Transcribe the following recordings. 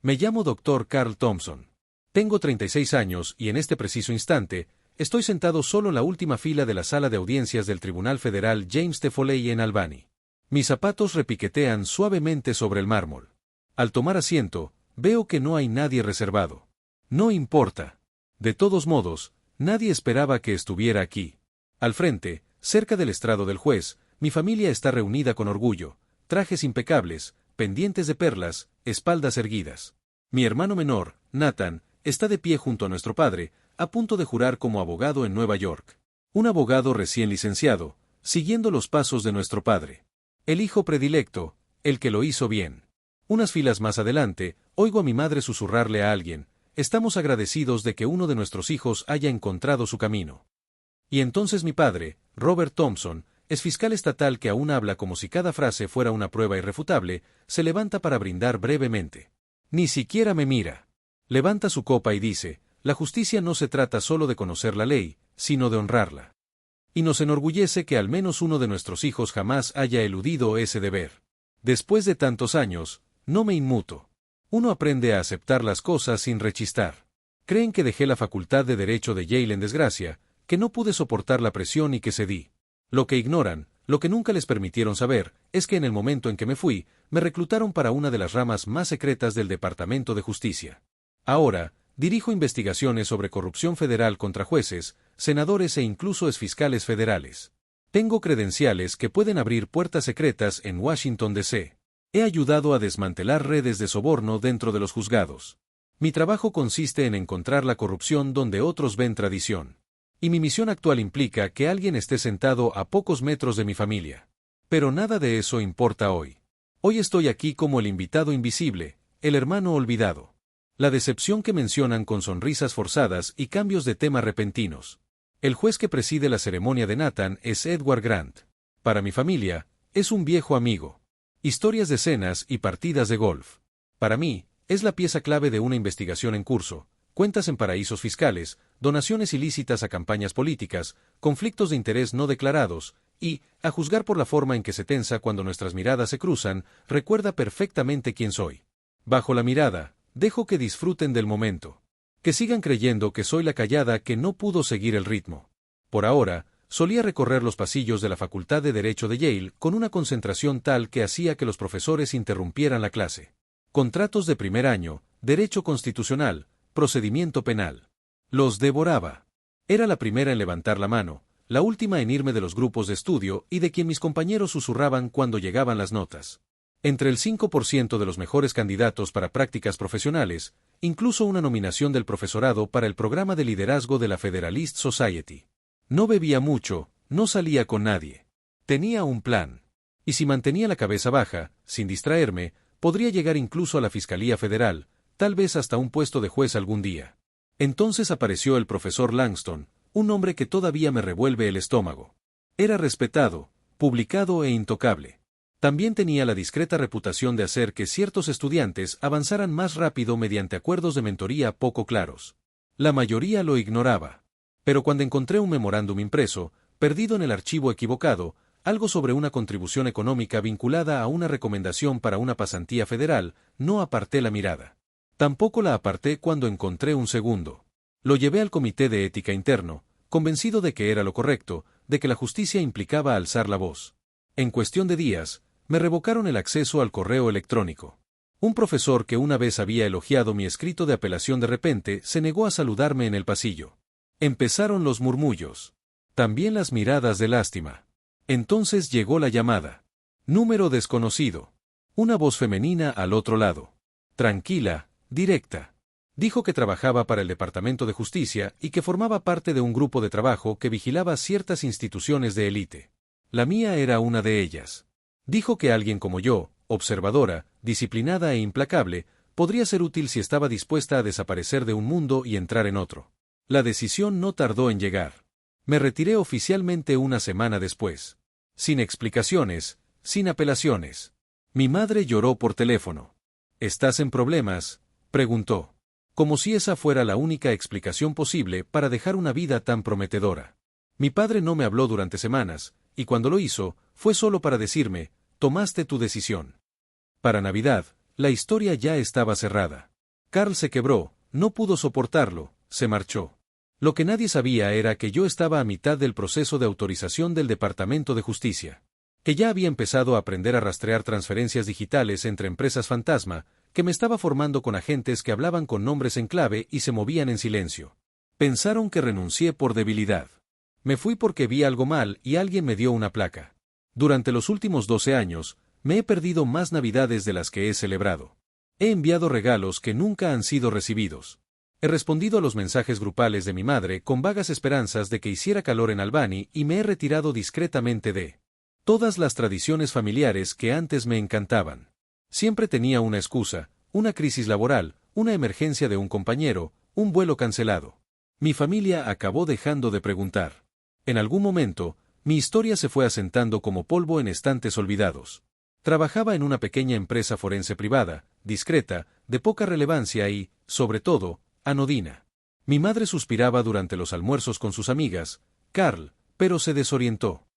Me llamo Dr. Carl Thompson. Tengo 36 años y en este preciso instante, estoy sentado solo en la última fila de la sala de audiencias del Tribunal Federal James T. Foley en Albany. Mis zapatos repiquetean suavemente sobre el mármol. Al tomar asiento, veo que no hay nadie reservado. No importa. De todos modos, nadie esperaba que estuviera aquí. Al frente, cerca del estrado del juez, mi familia está reunida con orgullo, trajes impecables, pendientes de perlas, espaldas erguidas. Mi hermano menor, Nathan, está de pie junto a nuestro padre, a punto de jurar como abogado en Nueva York. Un abogado recién licenciado, siguiendo los pasos de nuestro padre. El hijo predilecto, el que lo hizo bien. Unas filas más adelante, oigo a mi madre susurrarle a alguien: estamos agradecidos de que uno de nuestros hijos haya encontrado su camino. Y entonces mi padre, Robert Thompson, es fiscal estatal que aún habla como si cada frase fuera una prueba irrefutable, se levanta para brindar brevemente. Ni siquiera me mira. Levanta su copa y dice: la justicia no se trata solo de conocer la ley, sino de honrarla. Y nos enorgullece que al menos uno de nuestros hijos jamás haya eludido ese deber. Después de tantos años, no me inmuto. Uno aprende a aceptar las cosas sin rechistar. Creen que dejé la facultad de Derecho de Yale en desgracia, que no pude soportar la presión y que cedí. Lo que ignoran, lo que nunca les permitieron saber, es que en el momento en que me fui, me reclutaron para una de las ramas más secretas del Departamento de Justicia. Ahora, dirijo investigaciones sobre corrupción federal contra jueces, senadores e incluso exfiscales federales. Tengo credenciales que pueden abrir puertas secretas en Washington, D.C. He ayudado a desmantelar redes de soborno dentro de los juzgados. Mi trabajo consiste en encontrar la corrupción donde otros ven tradición. Y mi misión actual implica que alguien esté sentado a pocos metros de mi familia. Pero nada de eso importa hoy. Hoy estoy aquí como el invitado invisible, el hermano olvidado. La decepción que mencionan con sonrisas forzadas y cambios de tema repentinos. El juez que preside la ceremonia de Nathan es Edward Grant. Para mi familia, es un viejo amigo. Historias de cenas y partidas de golf. Para mí, es la pieza clave de una investigación en curso, cuentas en paraísos fiscales, donaciones ilícitas a campañas políticas, conflictos de interés no declarados, y, a juzgar por la forma en que se tensa cuando nuestras miradas se cruzan, recuerda perfectamente quién soy. Bajo la mirada, dejo que disfruten del momento. Que sigan creyendo que soy la callada que no pudo seguir el ritmo. Por ahora, solía recorrer los pasillos de la Facultad de Derecho de Yale con una concentración tal que hacía que los profesores interrumpieran la clase. Contratos de primer año, derecho constitucional, procedimiento penal. Los devoraba. Era la primera en levantar la mano, la última en irme de los grupos de estudio y de quien mis compañeros susurraban cuando llegaban las notas. Entre el 5% de los mejores candidatos para prácticas profesionales, incluso una nominación del profesorado para el programa de liderazgo de la Federalist Society. No bebía mucho, no salía con nadie. Tenía un plan. Y si mantenía la cabeza baja, sin distraerme, podría llegar incluso a la Fiscalía Federal, tal vez hasta un puesto de juez algún día. Entonces apareció el profesor Langston, un hombre que todavía me revuelve el estómago. Era respetado, publicado e intocable. También tenía la discreta reputación de hacer que ciertos estudiantes avanzaran más rápido mediante acuerdos de mentoría poco claros. La mayoría lo ignoraba. Pero cuando encontré un memorándum impreso, perdido en el archivo equivocado, algo sobre una contribución económica vinculada a una recomendación para una pasantía federal, no aparté la mirada. Tampoco la aparté cuando encontré un segundo. Lo llevé al comité de ética interno, convencido de que era lo correcto, de que la justicia implicaba alzar la voz. En cuestión de días, me revocaron el acceso al correo electrónico. Un profesor que una vez había elogiado mi escrito de apelación de repente se negó a saludarme en el pasillo. Empezaron los murmullos. También las miradas de lástima. Entonces llegó la llamada. Número desconocido. Una voz femenina al otro lado. Tranquila, directa. Dijo que trabajaba para el Departamento de Justicia y que formaba parte de un grupo de trabajo que vigilaba ciertas instituciones de élite. La mía era una de ellas. Dijo que alguien como yo, observadora, disciplinada e implacable, podría ser útil si estaba dispuesta a desaparecer de un mundo y entrar en otro. La decisión no tardó en llegar. Me retiré oficialmente una semana después. Sin explicaciones, sin apelaciones. Mi madre lloró por teléfono. ¿Estás en problemas?, preguntó. Como si esa fuera la única explicación posible para dejar una vida tan prometedora. Mi padre no me habló durante semanas, y cuando lo hizo, fue solo para decirme: tomaste tu decisión. Para Navidad, la historia ya estaba cerrada. Carl se quebró, no pudo soportarlo, se marchó. Lo que nadie sabía era que yo estaba a mitad del proceso de autorización del Departamento de Justicia. Que ya había empezado a aprender a rastrear transferencias digitales entre empresas fantasma, que me estaba formando con agentes que hablaban con nombres en clave y se movían en silencio. Pensaron que renuncié por debilidad. Me fui porque vi algo mal y alguien me dio una placa. Durante los últimos 12 años, me he perdido más navidades de las que he celebrado. He enviado regalos que nunca han sido recibidos. He respondido a los mensajes grupales de mi madre con vagas esperanzas de que hiciera calor en Albany y me he retirado discretamente de todas las tradiciones familiares que antes me encantaban. Siempre tenía una excusa, una crisis laboral, una emergencia de un compañero, un vuelo cancelado. Mi familia acabó dejando de preguntar. En algún momento, mi historia se fue asentando como polvo en estantes olvidados. Trabajaba en una pequeña empresa forense privada, discreta, de poca relevancia y, sobre todo, anodina. Mi madre suspiraba durante los almuerzos con sus amigas, Carl, pero se desorientó.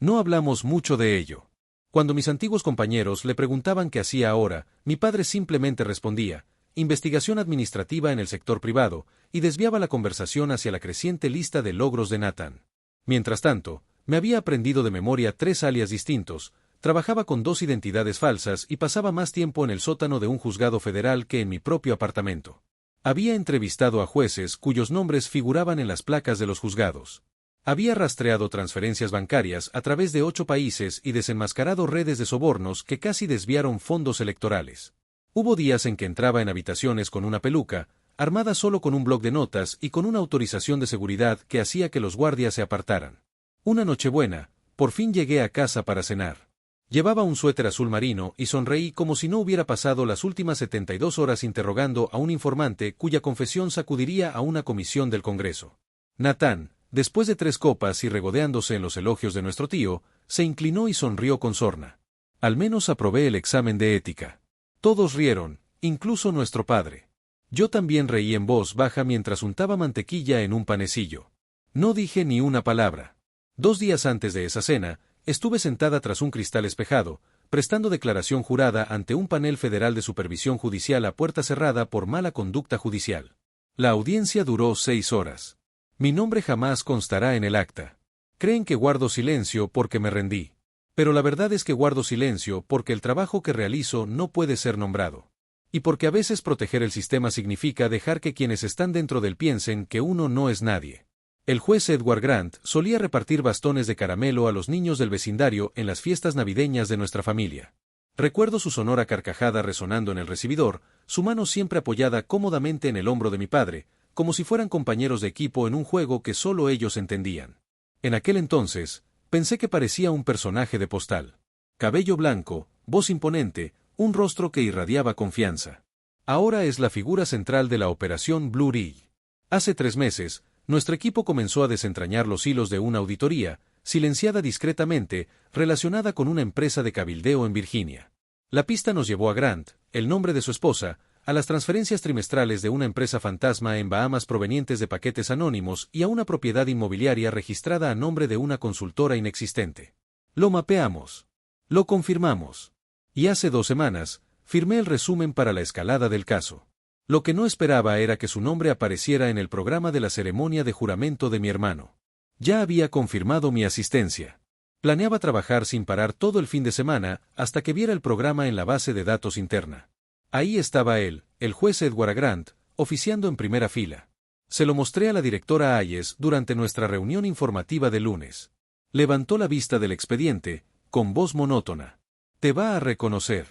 No hablamos mucho de ello. Cuando mis antiguos compañeros le preguntaban qué hacía ahora, mi padre simplemente respondía, investigación administrativa en el sector privado, y desviaba la conversación hacia la creciente lista de logros de Nathan. Mientras tanto, me había aprendido de memoria 3 alias distintos, trabajaba con 2 identidades falsas y pasaba más tiempo en el sótano de un juzgado federal que en mi propio apartamento. Había entrevistado a jueces cuyos nombres figuraban en las placas de los juzgados. Había rastreado transferencias bancarias a través de 8 países y desenmascarado redes de sobornos que casi desviaron fondos electorales. Hubo días en que entraba en habitaciones con una peluca, armada solo con un bloc de notas y con una autorización de seguridad que hacía que los guardias se apartaran. Una nochebuena, por fin llegué a casa para cenar. Llevaba un suéter azul marino y sonreí como si no hubiera pasado las últimas 72 horas interrogando a un informante cuya confesión sacudiría a una comisión del Congreso. Nathan, después de 3 copas y regodeándose en los elogios de nuestro tío, se inclinó y sonrió con sorna. Al menos aprobé el examen de ética. Todos rieron, incluso nuestro padre. Yo también reí en voz baja mientras untaba mantequilla en un panecillo. No dije ni una palabra. 2 días antes de esa cena, estuve sentada tras un cristal espejado, prestando declaración jurada ante un panel federal de supervisión judicial a puerta cerrada por mala conducta judicial. La audiencia duró 6 horas. Mi nombre jamás constará en el acta. Creen que guardo silencio porque me rendí. Pero la verdad es que guardo silencio porque el trabajo que realizo no puede ser nombrado. Y porque a veces proteger el sistema significa dejar que quienes están dentro del piensen que uno no es nadie. El juez Edward Grant solía repartir bastones de caramelo a los niños del vecindario en las fiestas navideñas de nuestra familia. Recuerdo su sonora carcajada resonando en el recibidor, su mano siempre apoyada cómodamente en el hombro de mi padre, como si fueran compañeros de equipo en un juego que solo ellos entendían. En aquel entonces, pensé que parecía un personaje de postal. Cabello blanco, voz imponente, un rostro que irradiaba confianza. Ahora es la figura central de la operación Blue Ridge. Hace 3 meses, nuestro equipo comenzó a desentrañar los hilos de una auditoría, silenciada discretamente, relacionada con una empresa de cabildeo en Virginia. La pista nos llevó a Grant, el nombre de su esposa, a las transferencias trimestrales de una empresa fantasma en Bahamas provenientes de paquetes anónimos y a una propiedad inmobiliaria registrada a nombre de una consultora inexistente. Lo mapeamos. Lo confirmamos. Y hace 2 semanas, firmé el resumen para la escalada del caso. Lo que no esperaba era que su nombre apareciera en el programa de la ceremonia de juramento de mi hermano. Ya había confirmado mi asistencia. Planeaba trabajar sin parar todo el fin de semana hasta que viera el programa en la base de datos interna. Ahí estaba él, el juez Edward Grant, oficiando en primera fila. Se lo mostré a la directora Ayes durante nuestra reunión informativa de lunes. Levantó la vista del expediente, con voz monótona. Te va a reconocer.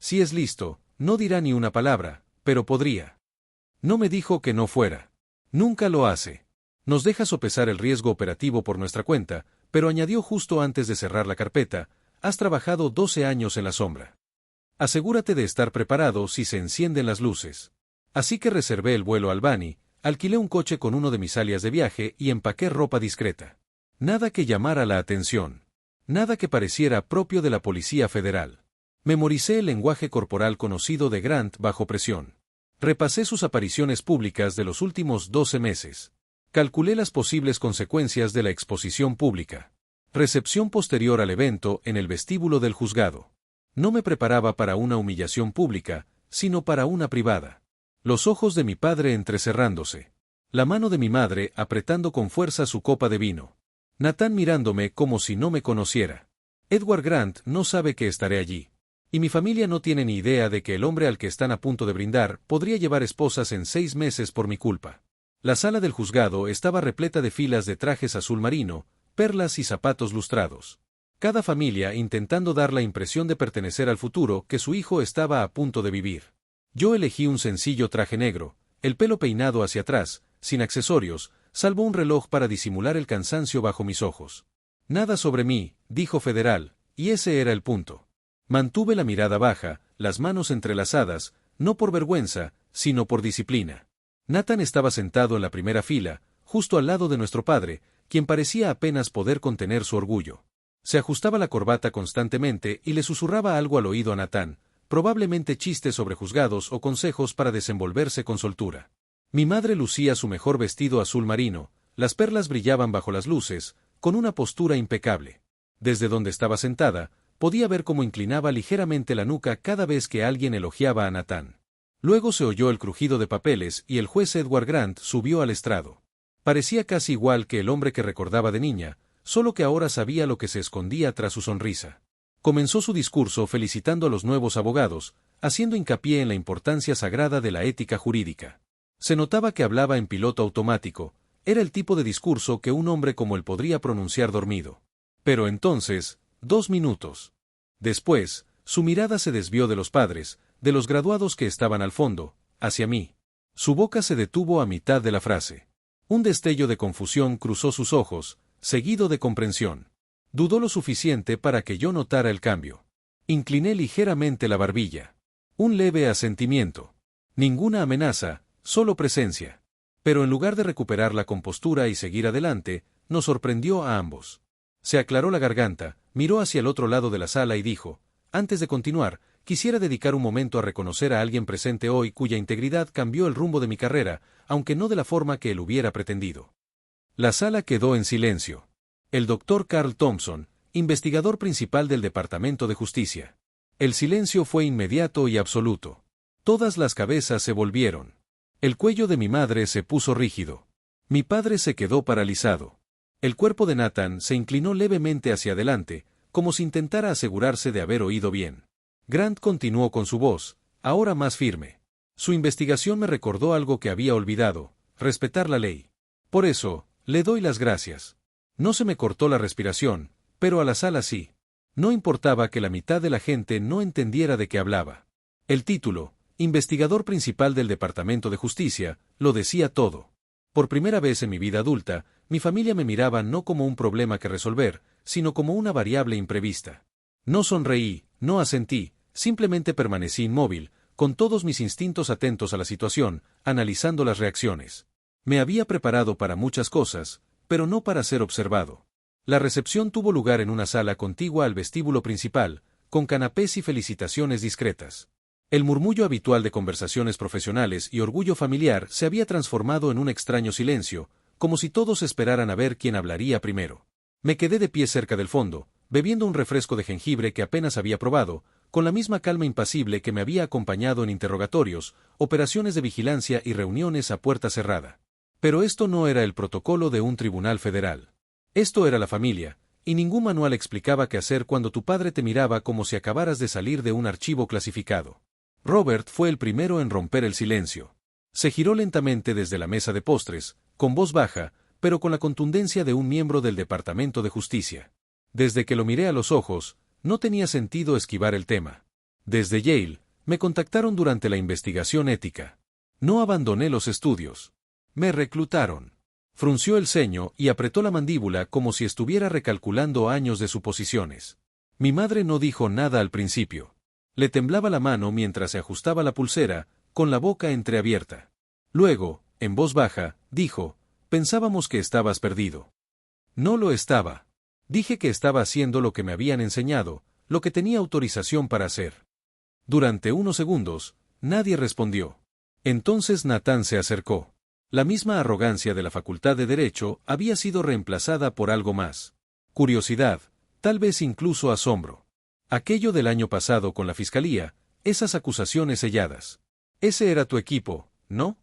Si es listo, no dirá ni una palabra, pero podría. No me dijo que no fuera. Nunca lo hace. Nos deja sopesar el riesgo operativo por nuestra cuenta, pero añadió justo antes de cerrar la carpeta, has trabajado 12 años en la sombra. Asegúrate de estar preparado si se encienden las luces. Así que reservé el vuelo a Albany, alquilé un coche con uno de mis alias de viaje y empaqué ropa discreta. Nada que llamara la atención. Nada que pareciera propio de la Policía Federal. Memoricé el lenguaje corporal conocido de Grant bajo presión. Repasé sus apariciones públicas de los últimos 12 meses. Calculé las posibles consecuencias de la exposición pública. Recepción posterior al evento en el vestíbulo del juzgado. No me preparaba para una humillación pública, sino para una privada. Los ojos de mi padre entrecerrándose. La mano de mi madre apretando con fuerza su copa de vino. Nathan mirándome como si no me conociera. Edward Grant no sabe que estaré allí. Y mi familia no tiene ni idea de que el hombre al que están a punto de brindar podría llevar esposas en 6 meses por mi culpa. La sala del juzgado estaba repleta de filas de trajes azul marino, perlas y zapatos lustrados. Cada familia intentando dar la impresión de pertenecer al futuro que su hijo estaba a punto de vivir. Yo elegí un sencillo traje negro, el pelo peinado hacia atrás, sin accesorios, salvo un reloj para disimular el cansancio bajo mis ojos. Nada sobre mí, dijo Federal, y ese era el punto. Mantuve la mirada baja, las manos entrelazadas, no por vergüenza, sino por disciplina. Nathan estaba sentado en la primera fila, justo al lado de nuestro padre, quien parecía apenas poder contener su orgullo. Se ajustaba la corbata constantemente y le susurraba algo al oído a Nathan, probablemente chistes sobre juzgados o consejos para desenvolverse con soltura. Mi madre lucía su mejor vestido azul marino, las perlas brillaban bajo las luces, con una postura impecable. Desde donde estaba sentada, podía ver cómo inclinaba ligeramente la nuca cada vez que alguien elogiaba a Nathan. Luego se oyó el crujido de papeles y el juez Edward Grant subió al estrado. Parecía casi igual que el hombre que recordaba de niña, solo que ahora sabía lo que se escondía tras su sonrisa. Comenzó su discurso felicitando a los nuevos abogados, haciendo hincapié en la importancia sagrada de la ética jurídica. Se notaba que hablaba en piloto automático, era el tipo de discurso que un hombre como él podría pronunciar dormido. Pero entonces, 2 minutos. Después, su mirada se desvió de los padres, de los graduados que estaban al fondo, hacia mí. Su boca se detuvo a mitad de la frase. Un destello de confusión cruzó sus ojos, seguido de comprensión. Dudó lo suficiente para que yo notara el cambio. Incliné ligeramente la barbilla. Un leve asentimiento. Ninguna amenaza, solo presencia. Pero en lugar de recuperar la compostura y seguir adelante, nos sorprendió a ambos. Se aclaró la garganta, miró hacia el otro lado de la sala y dijo, antes de continuar, quisiera dedicar un momento a reconocer a alguien presente hoy cuya integridad cambió el rumbo de mi carrera, aunque no de la forma que él hubiera pretendido. La sala quedó en silencio. El Dr. Carl Thompson, investigador principal del Departamento de Justicia. El silencio fue inmediato y absoluto. Todas las cabezas se volvieron. El cuello de mi madre se puso rígido. Mi padre se quedó paralizado. El cuerpo de Nathan se inclinó levemente hacia adelante, como si intentara asegurarse de haber oído bien. Grant continuó con su voz, ahora más firme. Su investigación me recordó algo que había olvidado, respetar la ley. Por eso, le doy las gracias. No se me cortó la respiración, pero a la sala sí. No importaba que la mitad de la gente no entendiera de qué hablaba. El título, investigador principal del Departamento de Justicia, lo decía todo. Por primera vez en mi vida adulta, mi familia me miraba no como un problema que resolver, sino como una variable imprevista. No sonreí, no asentí, simplemente permanecí inmóvil, con todos mis instintos atentos a la situación, analizando las reacciones. Me había preparado para muchas cosas, pero no para ser observado. La recepción tuvo lugar en una sala contigua al vestíbulo principal, con canapés y felicitaciones discretas. El murmullo habitual de conversaciones profesionales y orgullo familiar se había transformado en un extraño silencio, como si todos esperaran a ver quién hablaría primero. Me quedé de pie cerca del fondo, bebiendo un refresco de jengibre que apenas había probado, con la misma calma impasible que me había acompañado en interrogatorios, operaciones de vigilancia y reuniones a puerta cerrada. Pero esto no era el protocolo de un tribunal federal. Esto era la familia, y ningún manual explicaba qué hacer cuando tu padre te miraba como si acabaras de salir de un archivo clasificado. Robert fue el primero en romper el silencio. Se giró lentamente desde la mesa de postres, con voz baja, pero con la contundencia de un miembro del Departamento de Justicia. Desde que lo miré a los ojos, no tenía sentido esquivar el tema. Desde Yale, me contactaron durante la investigación ética. No abandoné los estudios. Me reclutaron. Frunció el ceño y apretó la mandíbula como si estuviera recalculando años de suposiciones. Mi madre no dijo nada al principio. Le temblaba la mano mientras se ajustaba la pulsera, con la boca entreabierta. Luego, en voz baja, dijo, pensábamos que estabas perdido. No lo estaba. Dije que estaba haciendo lo que me habían enseñado, lo que tenía autorización para hacer. Durante unos segundos, nadie respondió. Entonces Nathan se acercó. La misma arrogancia de la Facultad de Derecho había sido reemplazada por algo más. Curiosidad, tal vez incluso asombro. Aquello del año pasado con la fiscalía, esas acusaciones selladas. Ese era tu equipo, ¿no?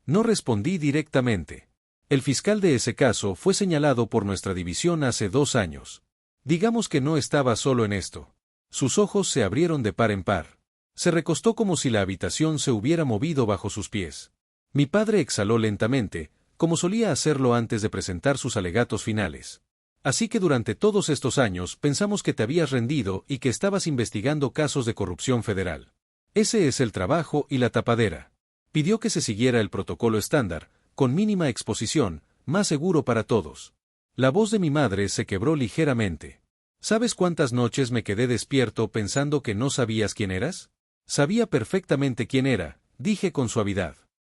No respondí directamente. El fiscal de ese caso fue señalado por nuestra división hace 2 años. Digamos que no estaba solo en esto. Sus ojos se abrieron de par en par. Se recostó como si la habitación se hubiera movido bajo sus pies. Mi padre exhaló lentamente, como solía hacerlo antes de presentar sus alegatos finales. Así que durante todos estos años pensamos que te habías rendido y que estabas investigando casos de corrupción federal. Ese es el trabajo y la tapadera. Pidió que se siguiera el protocolo estándar, con mínima exposición, más seguro para todos. La voz de mi madre se quebró ligeramente. ¿Sabes cuántas noches me quedé despierto pensando que no sabías quién eras? Sabía perfectamente quién era, dije con suavidad.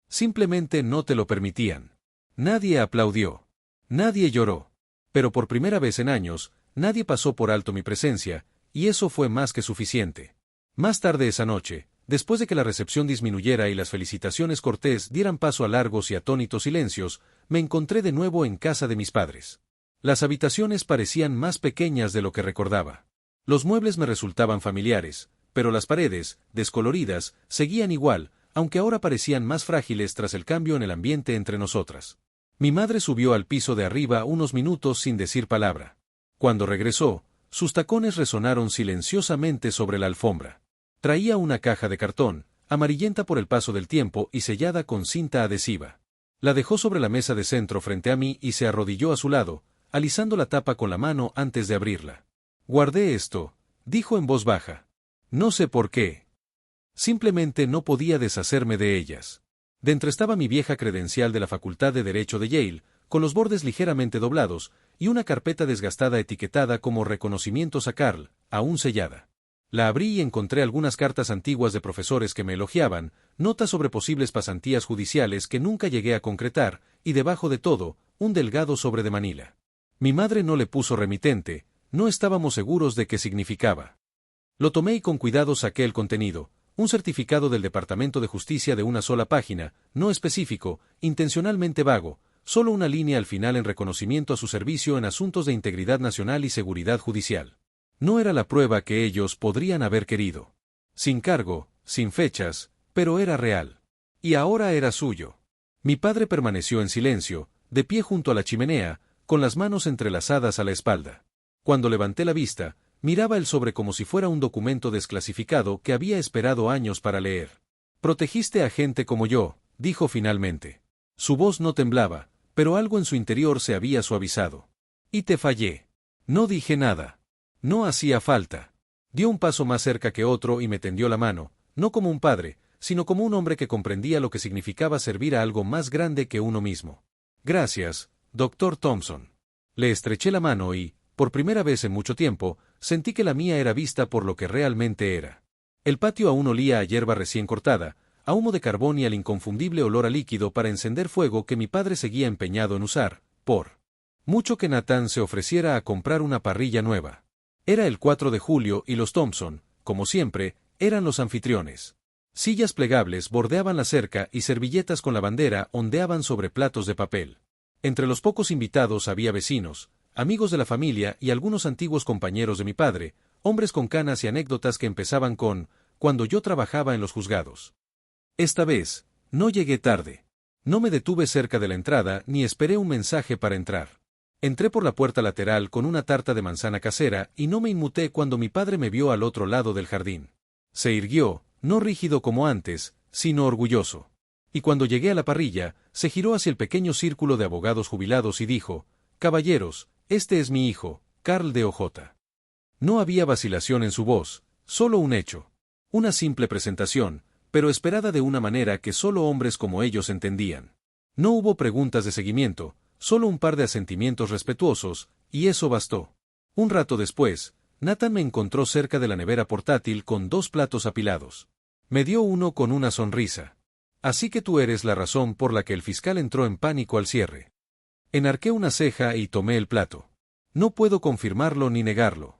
Simplemente no te lo permitían. Nadie aplaudió. Nadie lloró. Pero por primera vez en años, nadie pasó por alto mi presencia, y eso fue más que suficiente. Más tarde esa noche, después de que la recepción disminuyera y las felicitaciones cortés dieran paso a largos y atónitos silencios, me encontré de nuevo en casa de mis padres. Las habitaciones parecían más pequeñas de lo que recordaba. Los muebles me resultaban familiares, pero las paredes, descoloridas, seguían igual, aunque ahora parecían más frágiles tras el cambio en el ambiente entre nosotras. Mi madre subió al piso de arriba unos minutos sin decir palabra. Cuando regresó, sus tacones resonaron silenciosamente sobre la alfombra. Traía una caja de cartón, amarillenta por el paso del tiempo y sellada con cinta adhesiva. La dejó sobre la mesa de centro frente a mí y se arrodilló a su lado, alisando la tapa con la mano antes de abrirla. Guardé esto, dijo en voz baja. No sé por qué. Simplemente no podía deshacerme de ellas. Dentro estaba mi vieja credencial de la Facultad de Derecho de Yale, con los bordes ligeramente doblados, y una carpeta desgastada etiquetada como reconocimientos a Carl, aún sellada. La abrí y encontré algunas cartas antiguas de profesores que me elogiaban, notas sobre posibles pasantías judiciales que nunca llegué a concretar, y debajo de todo, un delgado sobre de Manila. Mi madre no le puso remitente, no estábamos seguros de qué significaba. Lo tomé y con cuidado saqué el contenido. Un certificado del Departamento de Justicia de una sola página, no específico, intencionalmente vago, solo una línea al final en reconocimiento a su servicio en asuntos de integridad nacional y seguridad judicial. No era la prueba que ellos podrían haber querido. Sin cargo, sin fechas, pero era real. Y ahora era suyo. Mi padre permaneció en silencio, de pie junto a la chimenea, con las manos entrelazadas a la espalda. Cuando levanté la vista, miraba el sobre como si fuera un documento desclasificado que había esperado años para leer. Protegiste a gente como yo, dijo finalmente. Su voz no temblaba, pero algo en su interior se había suavizado. Y te fallé. No dije nada. No hacía falta. Dio un paso más cerca que otro y me tendió la mano, no como un padre, sino como un hombre que comprendía lo que significaba servir a algo más grande que uno mismo. Gracias, Dr. Thompson. Le estreché la mano y, por primera vez en mucho tiempo, sentí que la mía era vista por lo que realmente era. El patio aún olía a hierba recién cortada, a humo de carbón y al inconfundible olor a líquido para encender fuego que mi padre seguía empeñado en usar, por mucho que Nathan se ofreciera a comprar una parrilla nueva. Era el 4 de julio y los Thompson, como siempre, eran los anfitriones. Sillas plegables bordeaban la cerca y servilletas con la bandera ondeaban sobre platos de papel. Entre los pocos invitados había vecinos, amigos de la familia y algunos antiguos compañeros de mi padre, hombres con canas y anécdotas que empezaban con, cuando yo trabajaba en los juzgados. Esta vez, no llegué tarde. No me detuve cerca de la entrada ni esperé un mensaje para entrar. Entré por la puerta lateral con una tarta de manzana casera y no me inmuté cuando mi padre me vio al otro lado del jardín. Se irguió, no rígido como antes, sino orgulloso. Y cuando llegué a la parrilla, se giró hacia el pequeño círculo de abogados jubilados y dijo, «Caballeros, este es mi hijo, Carl de OJ». No había vacilación en su voz, solo un hecho. Una simple presentación, pero esperada de una manera que solo hombres como ellos entendían. No hubo preguntas de seguimiento, solo un par de asentimientos respetuosos, y eso bastó. Un rato después, Nathan me encontró cerca de la nevera portátil con 2 platos apilados. Me dio uno con una sonrisa. Así que tú eres la razón por la que el fiscal entró en pánico al cierre. Enarqué una ceja y tomé el plato. No puedo confirmarlo ni negarlo.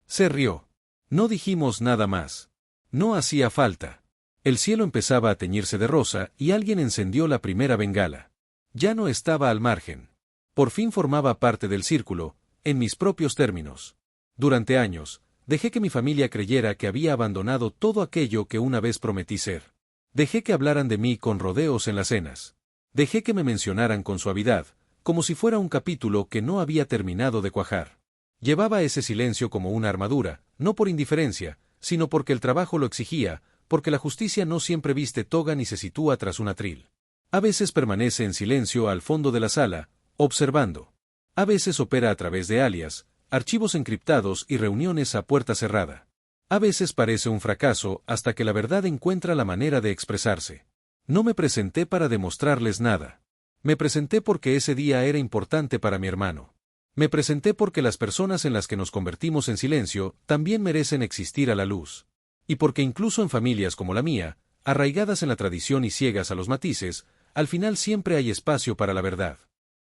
Se rió. No dijimos nada más. No hacía falta. El cielo empezaba a teñirse de rosa y alguien encendió la primera bengala. Ya no estaba al margen. Por fin formaba parte del círculo, en mis propios términos. Durante años, dejé que mi familia creyera que había abandonado todo aquello que una vez prometí ser. Dejé que hablaran de mí con rodeos en las cenas. Dejé que me mencionaran con suavidad, como si fuera un capítulo que no había terminado de cuajar. Llevaba ese silencio como una armadura, no por indiferencia, sino porque el trabajo lo exigía, porque la justicia no siempre viste toga ni se sitúa tras un atril. A veces permanece en silencio al fondo de la sala, observando. A veces opera a través de alias, archivos encriptados y reuniones a puerta cerrada. A veces parece un fracaso hasta que la verdad encuentra la manera de expresarse. No me presenté para demostrarles nada. Me presenté porque ese día era importante para mi hermano. Me presenté porque las personas en las que nos convertimos en silencio también merecen existir a la luz. Y porque incluso en familias como la mía, arraigadas en la tradición y ciegas a los matices, al final siempre hay espacio para la verdad.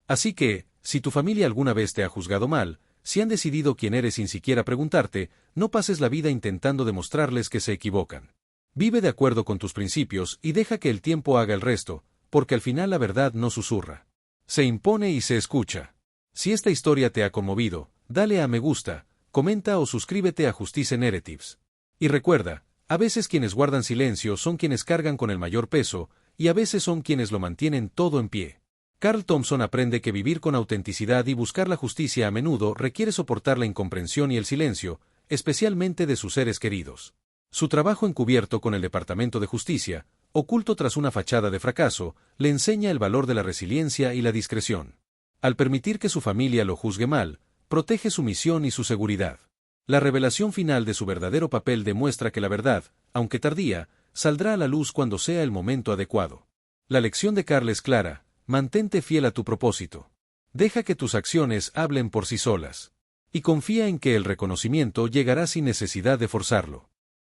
Así que, si tu familia alguna vez te ha juzgado mal, si han decidido quién eres sin siquiera preguntarte, no pases la vida intentando demostrarles que se equivocan. Vive de acuerdo con tus principios y deja que el tiempo haga el resto, porque al final la verdad no susurra. Se impone y se escucha. Si esta historia te ha conmovido, dale a me gusta, comenta o suscríbete a Justice Narratives. Y recuerda, a veces quienes guardan silencio son quienes cargan con el mayor peso, y a veces son quienes lo mantienen todo en pie. Carl Thompson aprende que vivir con autenticidad y buscar la justicia a menudo requiere soportar la incomprensión y el silencio, especialmente de sus seres queridos. Su trabajo encubierto con el Departamento de Justicia, oculto tras una fachada de fracaso, le enseña el valor de la resiliencia y la discreción. Al permitir que su familia lo juzgue mal, protege su misión y su seguridad. La revelación final de su verdadero papel demuestra que la verdad, aunque tardía, saldrá a la luz cuando sea el momento adecuado. La lección de Carl es clara: mantente fiel a tu propósito. Deja que tus acciones hablen por sí solas. Y confía en que el reconocimiento llegará sin necesidad de forzarlo.